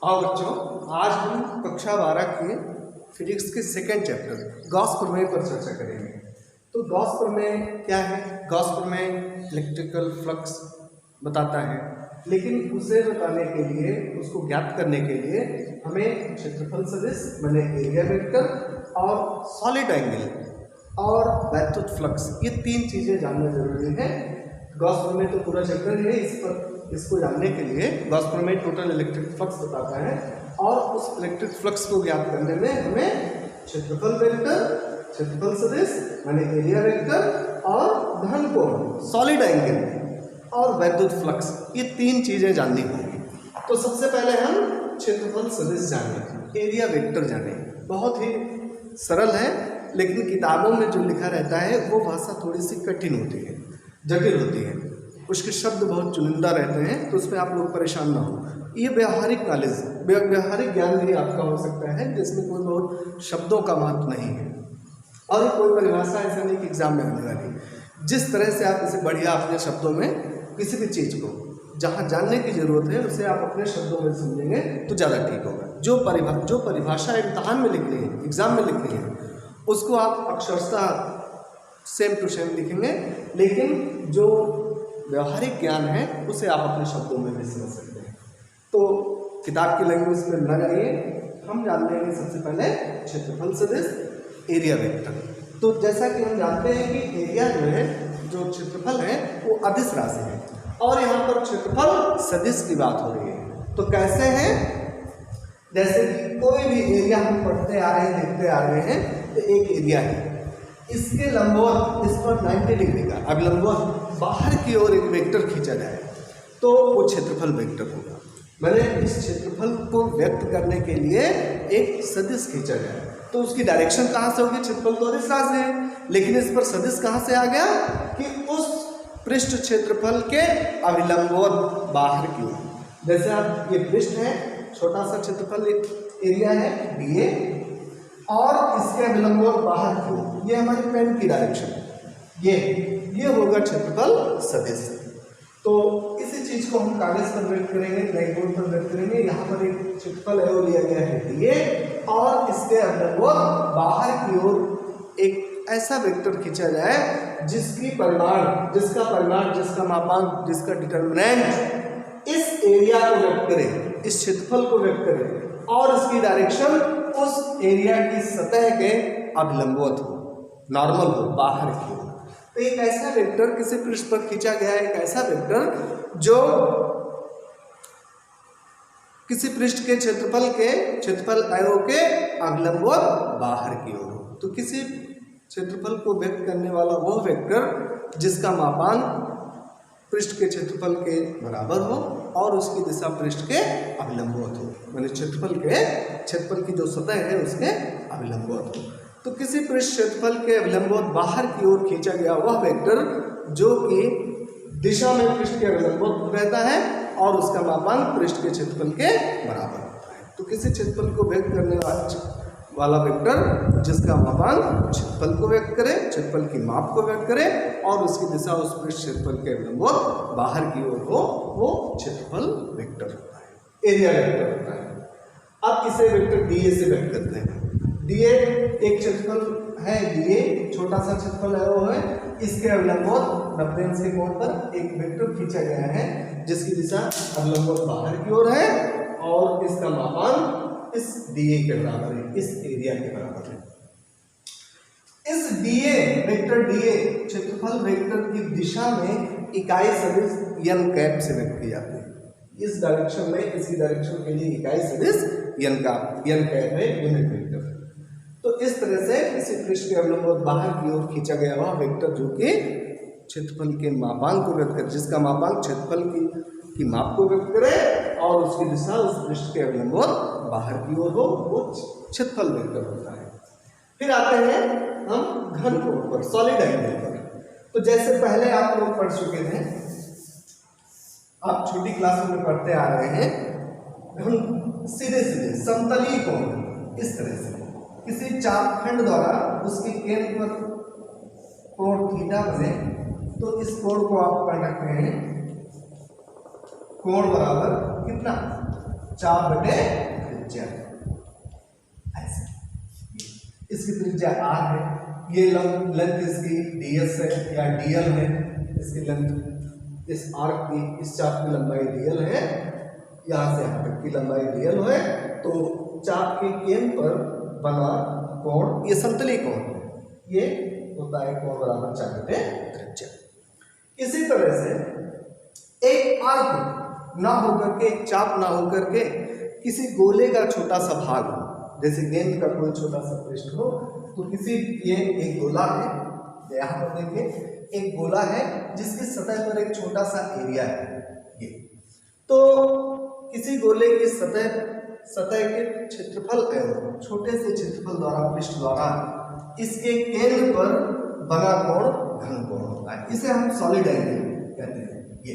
आओ बच्चों, आज हम कक्षा 12 के फिजिक्स के सेकेंड चैप्टर गॉस प्रमेय पर चर्चा करेंगे। तो गॉस प्रमेय क्या है? गॉस प्रमेय इलेक्ट्रिकल फ्लक्स बताता है, लेकिन उसे बताने के लिए, उसको ज्ञात करने के लिए हमें क्षेत्रफल सदिश माने एरिया वेक्टर और सॉलिड एंगल और वैद्युत फ्लक्स, ये तीन चीज़ें जानना जरूरी है। गॉस प्रमेय तो पूरा चैप्टर है, इसको जानने के लिए गॉस प्रमेय टोटल इलेक्ट्रिक फ्लक्स बताता है और उस इलेक्ट्रिक फ्लक्स को ज्ञात करने में हमें क्षेत्रफल वेक्टर, क्षेत्रफल सदिश माने एरिया वेक्टर और घन कोण सॉलिड एंगल और वैद्युत फ्लक्स, ये तीन चीज़ें जाननी होंगी। तो सबसे पहले हम क्षेत्रफल सदिश जानें, एरिया वेक्टर जानें। बहुत ही सरल है, लेकिन किताबों में जो लिखा रहता है वो भाषा थोड़ी सी कठिन होती है, जटिल होती है, उसके शब्द बहुत चुनिंदा रहते हैं, तो उसमें आप लोग परेशान ना हो। ये व्यवहारिक नॉलेज, व्यवहारिक ज्ञान भी आपका हो सकता है, जिसमें कोई बहुत शब्दों का महत्व नहीं है और कोई परिभाषा ऐसा नहीं कि एग्जाम में आने वाली। जिस तरह से आप इसे बढ़िया अपने शब्दों में किसी भी चीज़ को जहाँ जानने की जरूरत है उसे आप अपने शब्दों में समझेंगे तो ज़्यादा ठीक होगा। जो परिभाषा इम्तहान में लिखनी है, एग्जाम में लिखनी है, उसको आप अक्षरशः सेम टू सेम लिखेंगे, लेकिन जो व्यवहारिक ज्ञान है उसे आप अपने शब्दों में भी समझ सकते हैं। तो किताब की लैंग्वेज में न जाइए, हम जान लेंगे सबसे पहले क्षेत्रफल सदिश एरिया वेक्टर। तो जैसा कि हम जानते हैं कि एरिया जो है, जो क्षेत्रफल है वो अदिश राशि है और यहाँ पर क्षेत्रफल सदिश की बात हो रही है। तो कैसे है? जैसे कि कोई भी एरिया हम पढ़ते आ रहे हैं, देखते आ रहे हैं, तो एक एरिया है, इसके लंबवत इस पर 90 डिग्री का अभिलंबवत बाहर की ओर एक वेक्टर खींचा जाए तो वो क्षेत्रफल वेक्टर होगा। मैंने इस क्षेत्रफल को व्यक्त करने के लिए एक सदिश खींचा जाए तो उसकी डायरेक्शन कहाँ से होगी? क्षेत्रफल तो अदिश राशि है, लेकिन इस पर सदिश कहाँ से आ गया कि उस पृष्ठ क्षेत्रफल के अभिलंबवत बाहर की ओर। जैसे आप ये पृष्ठ है, छोटा सा क्षेत्रफल एरिया है DA और इसके अभिलंबवत बाहर की ओर, ये हमारी पेन की डायरेक्शन, ये होगा क्षेत्रफल सदिश। तो इसी चीज को हम कागज पर व्यक्त करेंगे, ब्लैक बोर्ड पर व्यक्त करेंगे। यहाँ पर एक क्षेत्रफल है वो लिया गया है DA और इसके अभिलंबवत बाहर की ओर एक ऐसा वेक्टर खींचा जाए जिसका परिमाण, जिसका मापांक, जिसका डिटर्मिनेंट इस एरिया को व्यक्त करे, इस क्षेत्रफल को व्यक्त करे और इसकी डायरेक्शन उस एरिया की सतह के अभिलंबवत हो, नॉर्मल हो, बाहर की हो। तो एक ऐसा वेक्टर किसी पृष्ठ पर खींचा गया है, एक ऐसा वेक्टर जो किसी पृष्ठ के क्षेत्रफल एरो के अभिलंबवत बाहर की ओर हो। तो किसी क्षेत्रफल को व्यक्त करने वाला वह वेक्टर जिसका मापांक पृष्ठ के क्षेत्रफल के बराबर हो और उसकी दिशा पृष्ठ के अभिलंबवत हो, माने क्षेत्रफल की जो सतह है उसके अभिलंबवत हो। तो किसी पृष्ठ क्षेत्रफल के अभिलंबवत बाहर की ओर खींचा गया वह वेक्टर जो कि दिशा में पृष्ठ के अभिलंबवत रहता है और उसका मापांक पृष्ठ के क्षेत्रफल के बराबर होता है। तो किसी क्षेत्रफल को व्यक्त करने वाला वेक्टर जिसका मापांक क्षेत्रफल को व्यक्त करे, क्षेत्रफल की माप को व्यक्त करे और उसकी दिशा उस पृष्ठ क्षेत्रफल के अभिलंबवत बाहर की ओर हो, वो क्षेत्रफल वेक्टर होता है, एरिया वेक्टर होता है। अब इसे वेक्टर DA से व्यक्त करते हैं। DA एक क्षेत्रफल है, DA छोटा सा क्षेत्रफल है वो है, इसके अभिलंबवत 90 अंश के कोण पर एक वेक्टर खींचा गया है जिसकी दिशा अभिलंबवत बाहर की ओर है और इसका मापांक इस DA के बराबर है, इस एरिया के बराबर है। इस वेक्टर DA क्षेत्रफल वेक्टर की दिशा में इकाई सदिश n कैप से व्यक्त की जाती है। इस डायरेक्शन में, इसकी डायरेक्शन के लिए इकाई सदिश n कैप है, यूनिट वेक्टर। तो इस तरह से किसी पृष्ठ के अभिलंबवत बाहर की ओर खींचा गया वह वेक्टर जो कि क्षेत्रफल के मापांक को व्यक्त करे, जिसका मापांक क्षेत्रफल की माप को व्यक्त करे और उसकी दिशा उस पृष्ठ के अभिलंबवत बाहर की ओर हो, वो क्षेत्रफल वेक्टर होता है। फिर आते हैं हम घन कोण पर, सॉलिड एंगल पर। तो जैसे पहले आप लोग पढ़ चुके थे, आप छोटी क्लास में पढ़ते आ रहे हैं, घन सीधे समतलीय कोण इस तरह से किसी चापखंड द्वारा उसके केंद्र पर कोण थीटा बने तो इस कोण को आप पढ़ रखते हैं कोण बराबर कितना 4/त्रिज्या, ऐसे। इसकी त्रिज्या r है, ये लेंथ इसकी ds है या dl है, इसकी लेंथ, इस आर्क की, इस चाप की लंबाई dl है, यहाँ से यहाँ तक की लंबाई dl है। तो चाप के केंद्र पर बना कोण, ये समतली कोण, ये होता है कोण बराबर 4/त्रिज्या। इसी तरह से एक आर्क ना होकर के, एक चाप ना होकर के किसी गोले का छोटा सा भाग हो, जैसे गेंद का कोई छोटा सा पृष्ठ हो, तो किसी, ये एक गोला है, यहाँ पर देखिए एक गोला है जिसकी सतह पर एक छोटा सा एरिया है ये। तो किसी गोले की सतह के क्षेत्रफल एवं छोटे से क्षेत्रफल द्वारा, पृष्ठ द्वारा इसके केंद्र पर बना कोण घन कोण होता है। इसे हम सॉलिड एंगल कहते हैं, ये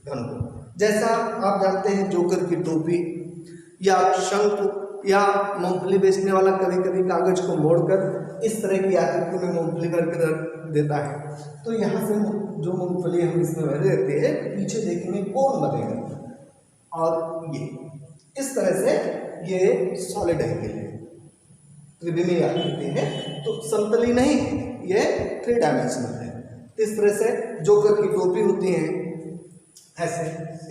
घन कोण। जैसा आप जानते हैं जोकर की टोपी या शंख या मूंगफली बेचने वाला कभी कभी कागज को मोड़कर इस तरह की आकृति में मूंगफली भर के रख देता है, तो यहाँ से जो मूंगफली हम इसमें भर देते हैं, पीछे देखेंगे कोण बनेगा, और ये इस तरह से ये सॉलिड एंगल है, त्रिविमीय आकृति है, तो समतली नहीं, ये 3 डायमेंशनल है। इस तरह से जोकर की टोपी होती है, ऐसे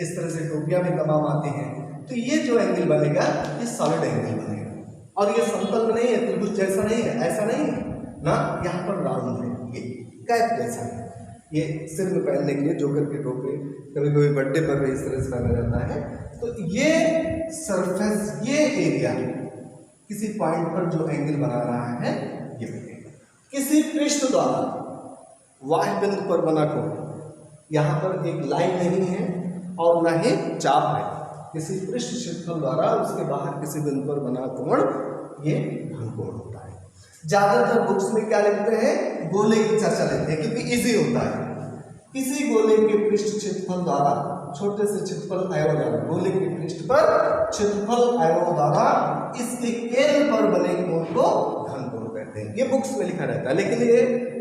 इस तरह से टोपियां भी तमाम आती हैं। तो ये जो एंगल बनेगा ये सॉलिड एंगल बनेगा, और ये समतल नहीं है, त्रिभुज जैसा नहीं है, ऐसा नहीं है ना, यहाँ पर राउंड है, ये कैप जैसा है। ये सिर में पहनने के लिए जोकर की टोपी कभी कभी बर्थडे पर भी इस तरह से पहना जाता है। तो ये सरफेस, ये एरिया किसी पॉइंट पर जो एंगल बना रहा है ये बनेगा। किसी पृष्ठ द्वारा वाह्य बिंदु पर बना कोण, यहाँ पर एक लाइन नहीं है और न ही चाप है, किसी पृष्ठ क्षेत्रफल द्वारा उसके बाहर किसी बिंदु पर बना कोण ये घन कोण होता है। ज्यादातर बुक्स में क्या लिखते हैं, गोले की चर्चा लेते हैं क्योंकि इजी होता है। किसी गोले के पृष्ठ क्षेत्रफल द्वारा, छोटे से क्षेत्रफल आयोग द्वारा, गोले के पृष्ठ पर क्षेत्रफल आयोग द्वारा इसके केंद्र पर बने कोण को घन कोण कहते हैं। ये बुक्स में लिखा रहता है, लेकिन ये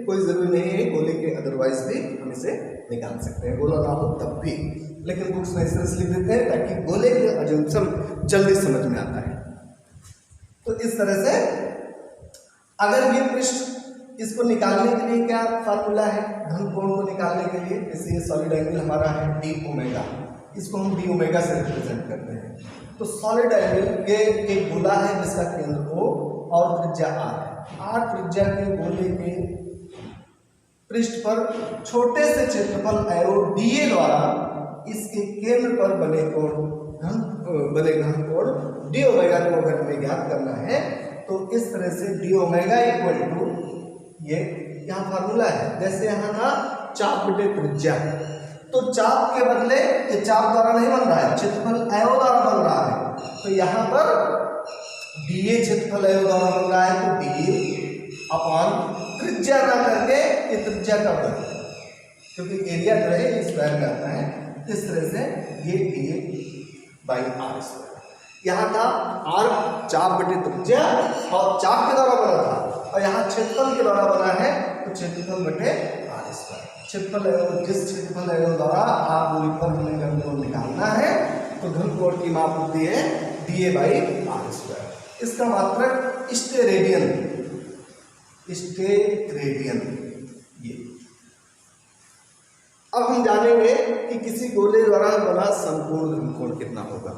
कोई जरूरी नहीं है, गोले के अदरवाइज भी हम इसे निकाल सकते हैं, गोला ना हो तब भी, लेकिन बुक्स में इस तरह से लिख देते हैं ताकि गोले के अजम्पशन जल्दी समझ में आता है। तो इस तरह से अगर ये पृष्ठ, इसको निकालने के लिए क्या फार्मूला है घन कोण को निकालने के लिए, जैसे ये सॉलिड एंगल हमारा है डी ओमेगा, इसको हम डी ओमेगा से रिप्रेजेंट करते हैं। तो सॉलिड एंगल, ये एक गोला है जिसका केंद्र O और त्रिज्या r है। r त्रिज्या के गोले के पृष्ठ पर छोटे से क्षेत्रफल एरो dA द्वारा इसके केंद्र पर बने कोण घन कोण डी ओमेगा को अगर हमें ज्ञात करना है, तो इस तरह से डी ओमेगा इक्वल टू, ये यहाँ फार्मूला है, जैसे यहाँ था चाप/त्रिज्या, तो चाप के बदले ये चाप द्वारा नहीं बन रहा है, क्षेत्रफल एरो द्वारा बन रहा है, तो यहाँ पर dA क्षेत्रफल एरो द्वारा बन रहा है, तो dA अपॉन त्रिज्या ना करके ये त्रिज्या का वर्ग, क्योंकि एरिया जो है स्क्वायर में आता है, इस तरह से ये dA/r²। यहाँ था r चाप/त्रिज्या और चाप के द्वारा बना था, और यहाँ क्षेत्रफल के द्वारा बना है, तो क्षेत्रफल/r²। क्षेत्रफल एवं जिस क्षेत्रफल एवं द्वारा r दूरी पर हमें घन कोण निकालना है, तो घन कोण की माप होती है dA/r²। इसका मात्रक स्टेरेडियन, ये। अब हम जानेंगे कि किसी गोले द्वारा बना संपूर्ण घन कोण कितना होगा।